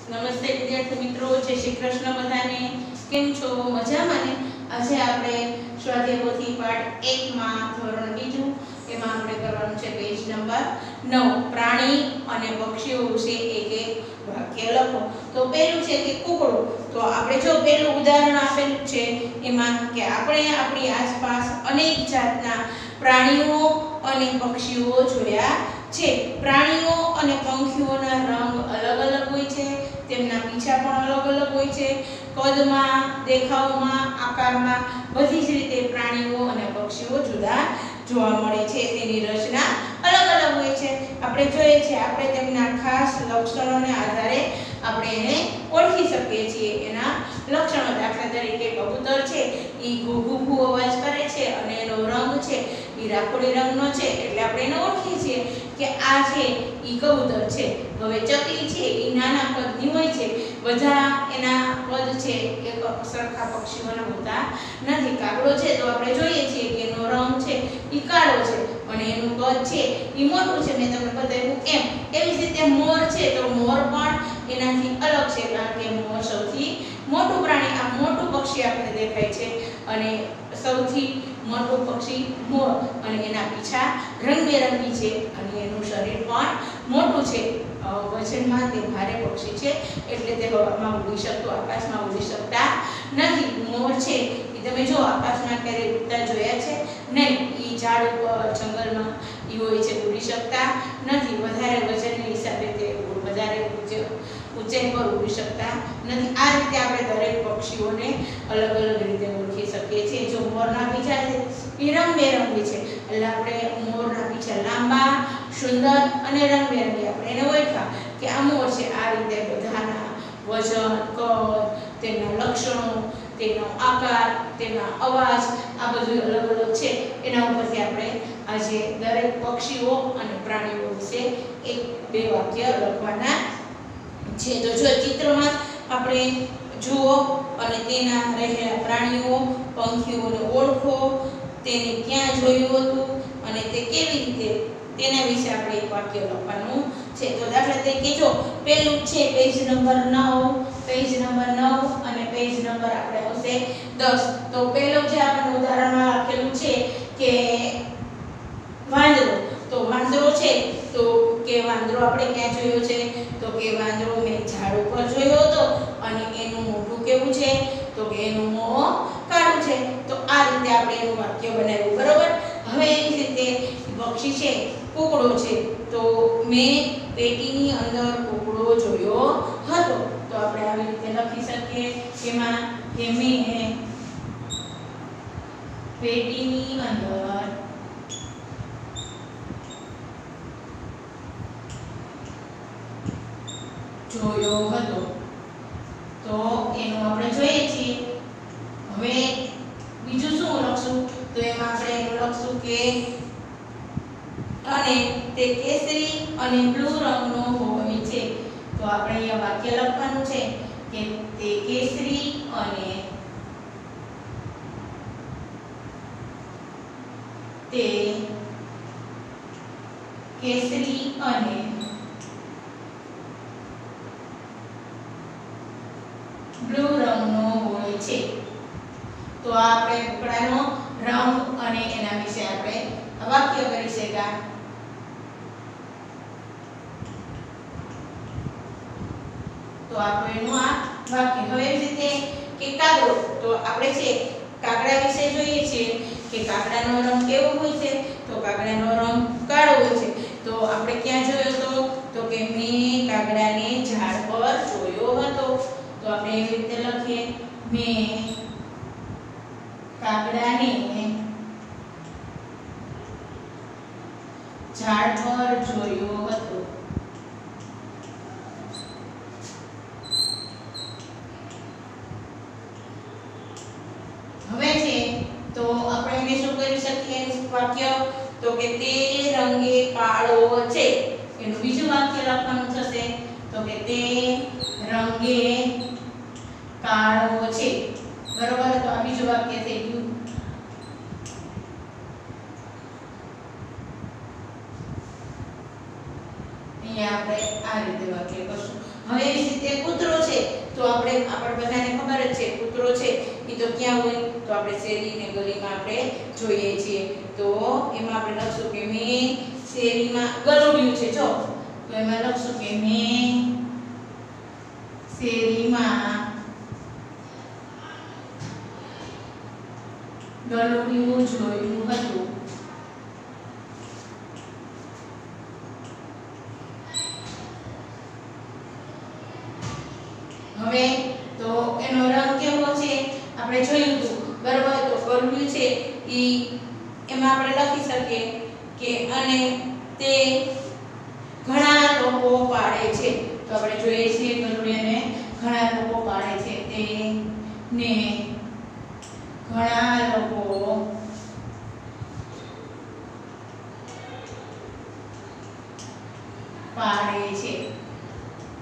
નમસ્તે વિદ્યાર્થી મિત્રો, જય શ્રી કૃષ્ણ બધાને. કેમ છો? મજામાં ને? આજે આપણે સ્વાધ્યાય પોથી પાઠ 1 માં ધોરણ બીજું એમાં આપણે કરવાનું છે પેજ નંબર 9 પ્રાણી અને પક્ષીઓ વિશે એક એક વાક્ય લખો. તો પહેલું છે કે કુકડો. તો આપણે જો પહેલું ઉદાહરણ આપેલું છે એમાં કે આપણે આપણી આસપાસ અનેક જાતના પ્રાણીઓ અને પક્ષીઓ જોયા છે. પ્રાણીઓ અને પંખીઓના રંગ અલગ અલગ હોય છે, તેમના પીછા પણ અલગ અલગ હોય છે, કદમાં, દેખાવમાં, આકારમાં બધી જ રીતે પ્રાણીઓ અને પક્ષીઓ જુદા જોવા મળે છે. તેની રચના અલગ અલગ હોય છે. આપણે જોઈએ છીએ, આપણે તેમના ખાસ લક્ષણોને આધારે આપણે એને ઓળખી શકીએ છીએ. એના લક્ષણો દાખલા તરીકે કબૂતર છે, એ ઘૂઘૂ અવાજ કરે છે અને એનો રંગ છે એ રાખોડી રંગનો છે, એટલે આપણે એને ઓળખીએ છીએ કે આ છે ઈ કબૂતર છે. હવે ચકલી છે એ નાના કદની હોય છે, બધા એના કદ છે એક સરખા પક્ષીઓના હોતા નથી. કાગડો છે તો આપણે જોઈએ છીએ કે એનો રંગ છે ઈ કાળો છે અને એનું કદ છે ઈ મોટું છે, મેં તમને બતાવ્યું એમ. એવી જ રીતે મોર છે તો મોર પણ એનાથી અલગ છે, કારણ કે મોર સૌથી મોટું પ્રાણી, આ મોટું પક્ષી આપણે દેખાય છે અને સૌથી મોટું પક્ષી મોર, અને એના પીછા રંગબેરંગી છે અને એનું શરીર પણ મોટું છે. વજનમાં તે ભારે પક્ષી છે, એટલે તે હવામાં ઉડી શકતો, આકાશમાં ઉડી શકતા નથી. મોર છે એ તમે જો આકાશમાં ક્યારે ઉડતા જોયા છે? નહીં. એ ઝાડ ઉપર, જંગલમાં એ હોય છે, ઉડી શકતા નથી. વધારે વજનના હિસાબે તે વધારે ઊંચાઈ પર ઉડી શકતા નથી. આ રીતે આપણે દરેક પક્ષીઓને અલગ અલગ રીતે ઓળખી શકીએ છીએ. જો મોરના પીછા છે એ રંગબેરંગી છે, એટલે આપણે મોરના પીછા લાંબા, સુંદર અને રંગબેરંગી આપણે એને ઓળખ્યા કે આ મોર છે. આ રીતે બધાના વજન, કદ, તેમના લક્ષણો, તેનો આકાર, તેના અવાજ આ બધું અલગ અલગ છે. એના ઉપરથી આપણે આજે દરેક પક્ષીઓ અને પ્રાણીઓ વિશે એક બે વાક્ય લખવાના છે. તો જો ચિત્રમાં આપણે જુઓ અને તેના રહેલા પ્રાણીઓ, પંખીઓને ઓળખો, તેને ક્યાં જોયું હતું અને તે કેવી રીતે, તેના વિશે આપણે એક વાક્ય લખવાનું છે. તો દાખલા તરીકે જો પહેલું છે પેજ નંબર 9 અને પેજ નંબર આપણે આવશે 10. તો પહેલું જે આપણે ઉદાહરણમાં લખેલું છે કે વાંદરો. તો વાંદરો છે તો કે વાંદરો આપણે ક્યાં જોયો છે? તો કે વાંદરો મેં ઝાડ ઉપર જોયો હતો અને એનું મોઢું કેવું છે? તો કે એનું મોં કાળું છે. તો આ રીતે આપણે એનું વાક્ય બનાવ્યું, બરોબર. હવે એ રીતે પક્ષી છે કુકડો છે, તો મેં પેટીની અંદર કુકડો જોયો હતો. તો આપણે આવી રીતે લખી શકીએ એમાં કે મેં પેટીની અંદર જોયો હતો. તો એનું આપણે જોઈએ છીએ. હવે બીજું શું લખશું? તો એમાં આપણે એનું લખશું કે અને તે કેસરી અને બ્લુ રંગનો હોય છે. તો આપણે અહીંયા વાક્ય લખવાનું છે કે તે કેસરી અને બ્લુ રંગનો હોય છે. તો આપણે કુકડાનો રંગ અને એના વિશે આપણે વાક્ય કરી શક્યા. તો આપણે એનું આ વાક્ય. હવે એવી રીતે કે કાગડો. તો આપણે છે કાગડા વિશે જોઈએ છીએ કે કાગડાનો રંગ કેવો હોય છે? તો કાગડાનો રંગ કાળો હોય છે. તો આપણે ક્યાં જોયો હતો? તો કે મેં કાગડાને ઝાડ પર જોયો હતો. તો આપણે એવી રીતે લખીએ, મેં કાગડાને ઝાડ પર જોયો હતો. હવે છે તો આપણે એને શું કરી શકીએ વાક્ય? તો કે તે રંગે કાળો છે. એનું બીજું વાક્ય લખવાનું થશે તો કે તે રંગે કાળો છે, બરોબર. તો આ બીજું વાક્ય થઈ ગયું. અહીંયા આપણે આ રીતે વાક્ય કરશું. હવે એવી રીતે કૂતરો છે તો આપણે બધાને ખબર જ છે કૂતરો છે એ તો ક્યાં હોય તો આપણે શેરી ને ગલીમાં આપણે જોઈએ છીએ તો એમાં આપણે લખશું કે મેં શેરીમાં ગલુડિયું છે જો તો એમાં લખશું કે મેં શેરીમાં ગલુડિયું જોયું હતું. હવે તો એનો રંગ કેવો છે આપણે જોયું હતું બરાબર. તો ગલુડિયું છે ઈ એમાં આપણે લખી શકીએ કે અને તે ઘણા લોકો પાળે છે તો આપણે જોઈએ છીએ ગલુડિયાને ઘણા લોકો પાળે છે તેને ઘણા લોકો પાળે છે.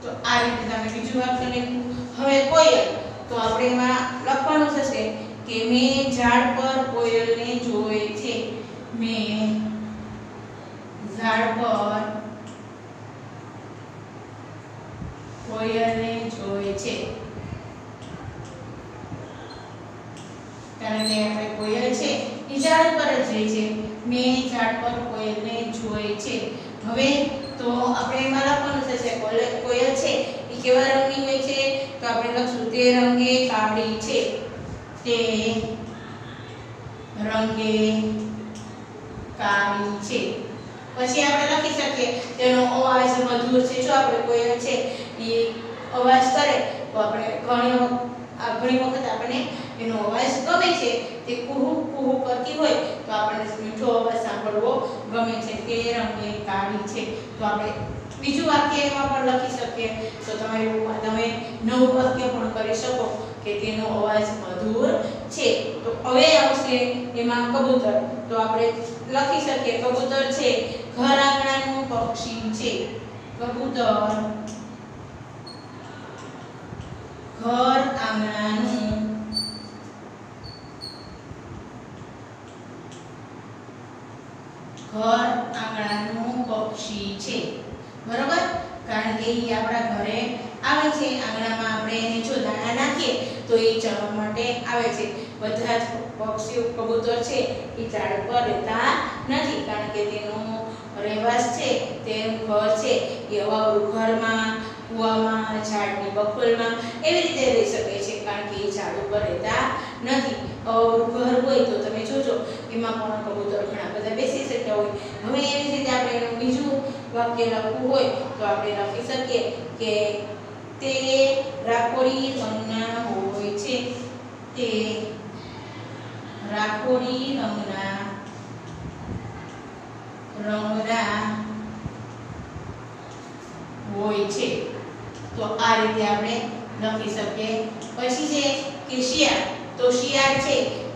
તો આ રીતે તમે બીજું વાક્ય લખ્યું. હવે કોયલ તો આપણે એમાં લખવાનું થશે કે મેં ઝાડ પર કોયલને જોઈ છે. મેં ઝાડ પર કોયલને જોઈ છે. કારણ કે આપણે કોયલ છે એ ઝાડ પર જ રહે છે. મેં ઝાડ પર કોયલને જોઈ છે. હવે તો આપણે એમાં લખવાનું થશે કોયલ છે એ કેવા રંગની હોય છે તો આપણે લખશું તે રંગે કાળી છે. તે રંગે કાળી છે. પછી આપણે લખી શકીએ તેનો અવાજ મધુર છે. જો આપણે કોયલ છે એ અવાજ કરે તો આપણે ઘણી વખત આપણને એનો અવાજ ગમે છે. તે કુહુ કુહુ કરતી હોય તો આપણને મીઠો અવાજ સાંભળવો ગમે છે. તે રંગે કાળી છે. તો આપણે બીજું વાક્ય એમાં પણ લખી શકીએ તો તમે નવું વાક્ય પણ કરી શકો કે તેનો અવાજ મધુર છે. તો હવે આવશે એમાં કબૂતર તો આપણે લખી શકીએ કબૂતર છે ઘર આંગણાનું પક્ષી છે. કબૂતર ઘર આંગણાનું પક્ષી છે. બરોબર. કારણ કે એ આપણા ઘરે આવે છે. આંગણામાં આપણે એને જો દાણા નાખીએ તો એ ચણવા માટે આવે છે. બધા જ પક્ષીઓ કબૂતર છે એ ઝાડ પર રહેતા નથી કારણ કે તેનો રહેવાસ છે તેનું ઘર છે એ હવાવાળું ઘરમાં કૂવામાં ઝાડની બખોલમાં એવી રીતે રહી શકે છે કારણ કે એ ઝાડ ઉપર રહેતા નથી. હવાવાળું ઘર હોય તો તમે જોજો એમાં પણ કબૂતર ઘણા બધા બેસી શકતા હોય. હવે એવી રીતે આપણે એનું બીજું વાક્ય લખવું હોય તો આપણે લખી શકીએ કે તે રાખોડી રંગના હોય છે. તે રાખોડી રંગના હોય છે. તો આ રીતે આપણે લખી શકીએ. પછી છે કે શિયાળ તો શિયાળ છે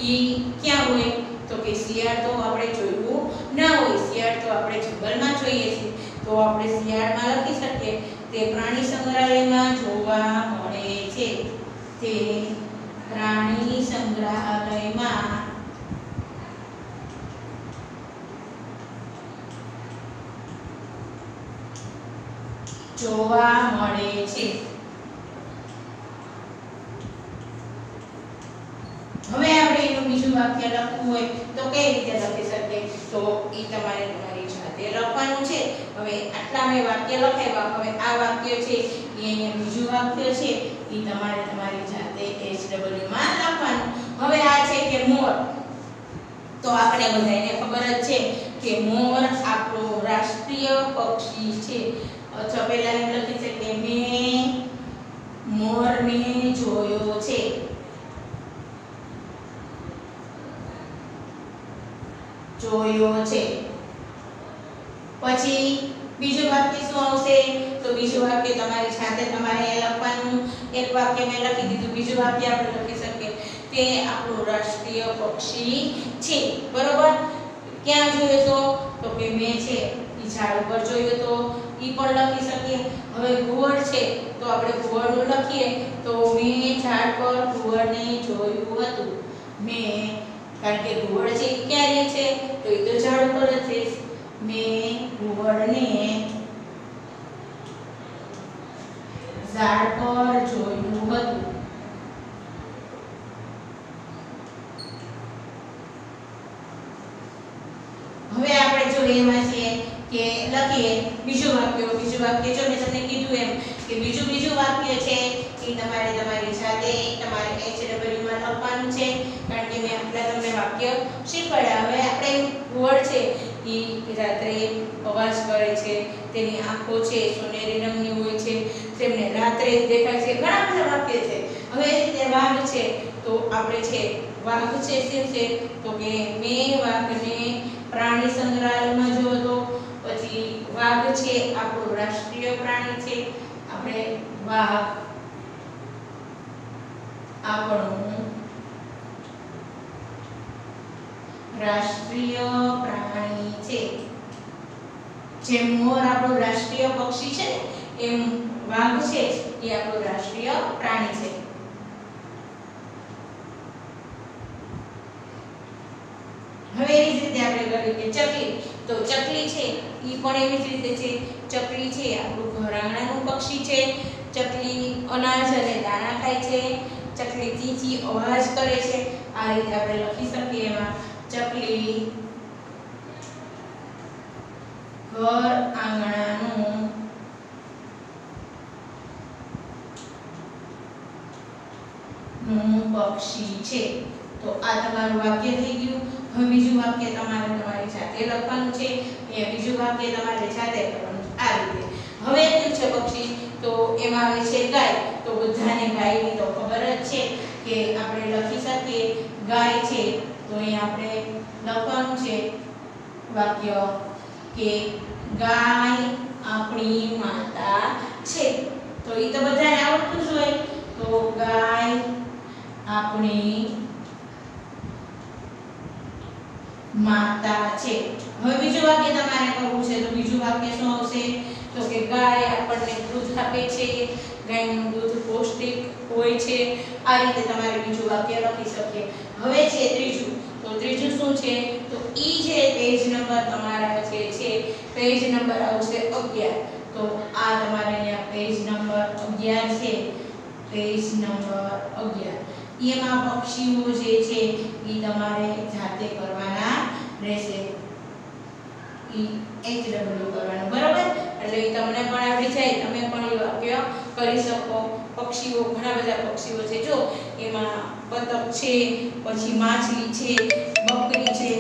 ઈ ક્યાં હોય તો કે શિયાળ તો આપણે જોયું ના હોય. શિયાળ તો આપણે જંગલમાં જોઈએ છીએ તો આપણે શિયાળમાં લખી શકીએ તે પ્રાણી સંગ્રહાલયમાં જોવા મળે છે. તે પ્રાણી સંગ્રહાલયમાં જોવા મળે છે. હવે આપણે એનું બીજું વાક્ય લખવું હોય તો કઈ રીતે લખી શકીએ તો એ તમારે તમારી જાતે લખવાનું છે. હવે આટલા મેં વાક્ય લખાવ્યા. હવે આ વાક્ય છે એ અહીંયા બીજું વાક્ય છે એ તમારે તમારી જાતે HW માં લખવાનું. હવે આ છે કે મોર તો આપણે બધાને ખબર જ છે કે મોર આપણો રાષ્ટ્રીય પક્ષી છે. અથવા પહેલા એમ લખી છે કે મેં મોરને જોયો છે. પછી બીજું વાક્ય શું આવશે તો બીજું વાક્ય તમારી સાથે તમારે લખવાનું. એક વાક્ય મેં લખી દીધું. બીજું વાક્ય આપણે લખી શકીએ તે આપણું રાષ્ટ્રીય પક્ષી છે. બરોબર. ક્યાં જોયો તો કે મેં છે ઈ ઝાડ ઉપર જોયો તો ઈ પણ લખી શકીએ. હવે ઘુવડ છે તો આપણે ઘુવડનું લખીએ તો મેં ઝાડ પર ઘુવડને જોયું હતું. મેં કારણ કે ઘુવડ છે ક્યાં રહે છે તો એ તો ઝાડ ઉપર જ છે. મેં ઘુવડને ઝાડ પર જોયું હતું. હવે આપણે જો એમાં છે કે લખીએ બીજું વાક્ય જો મેં તમને કીધું એમ કે બીજું વાક્ય છે એ તમારે તમારી જાતે તમારે HW માં લખવાનું છે, કારણ કે મેં આપણા તમને વાક્ય શીખવાડ્યા. હવે આપણે વર્ડ છે એ રાત્રે અવાજ કરે છે, તેની આંખો છે સોનેરી રંગની હોય છે, તેમને રાત્રે દેખાય છે, ઘણા બધા વાક્ય છે. હવે તે વાઘ છે તો આપણે છે વાઘ છે શું છે તો કે મેં વાઘને પ્રાણી સંગ્રહાલયમાં જોયો હતો. પછી વાઘ છે આપણું રાષ્ટ્રીય પ્રાણી છે, આપણે વાઘ આપણું રાષ્ટ્રીય પ્રાણી છે. જેમ મોર આપણું રાષ્ટ્રીય પક્ષી છે એમ વાઘ છે એ આપણું રાષ્ટ્રીય પ્રાણી છે. હવે એ જ રીતે આપણે કરીએ કે ચકલી, તો ચકલી છે એ પણ એવી જ રીતે છે. ચકલી છે આપણું ઘર આંગણાનું પક્ષી છે. ચકલી અનાજ અને દાણા ખાય છે. ચકલી ચીચી અવાજ કરે છે. આ રીતે આપણે લખી શકીએ એમાં ચકલી ઘર આંગણાનું પક્ષી છે. તો આ તમારું વાક્ય થઈ ગયું. હવે બીજું વાક્ય તમારે તમારી જાતે લખવાનું છે. એ બીજું વાક્ય તમારે જાતે કરવાનું છે આ રીતે. હવે કયું છે પક્ષી તો એમાં આવે છે ગાય. તો બધાને ગાયની તો ખબર જ છે કે આપણે લખી શકીએ ગાય છે તો અહીં આપણે લખવાનું છે વાક્ય કે ગાય આપણી માતા છે. તો એ તો બધાને આવડતું જ હોય. તો ગાય આપણી માતા છે. હવે બીજું વાક્ય તમારે કરવું છે તો બીજું વાક્ય શું આવશે તો કે ગાય આપણને દૂધ આપે છે. ગાયનું દૂધ પૌષ્ટિક હોય છે. આ રીતે તમારે બીજું વાક્ય લખી શકીએ. હવે છે ત્રીજું, તો ત્રીજું શું છે તો ઈ જે પેજ નંબર તમારા જે છે પેજ નંબર આવશે 11. તો આ તમારે અહીંયા પેજ નંબર 11 છે. પેજ નંબર 11 એમાં પક્ષીઓ જે છે એ તમારે જાતે કરવાના રહેશે. HW કરવાનું, બરાબર? એટલે એ તમને પણ આવડી જાય, તમે પણ એ વાક્ય કરી શકો. પક્ષીઓ ઘણા બધા પક્ષીઓ છે. જો એમાં બતક છે, પછી માછલી છે, બકરી છે.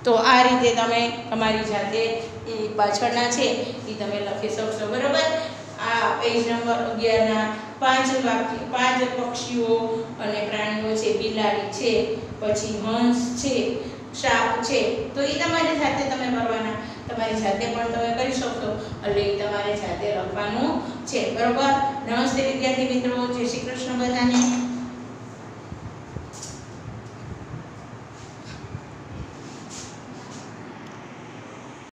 તો આ રીતે તમે તમારી જાતે એ પાછળના છે એ તમે લખી શકશો, બરાબર? આ પેજ નંબર 11 ના 5 વાક્ય 5 પક્ષીઓ અને પ્રાણીઓ છે. બિલાડી છે, પછી હંસ છે, સાપ છે. તો એ તમારી જાતે તમે કરવાના. તમારી જાતે પણ તમે કરી શકશો. એટલે એ તમારે જાતે લખવાનું છે, બરાબર? નમસ્તે વિદ્યાર્થી મિત્રો.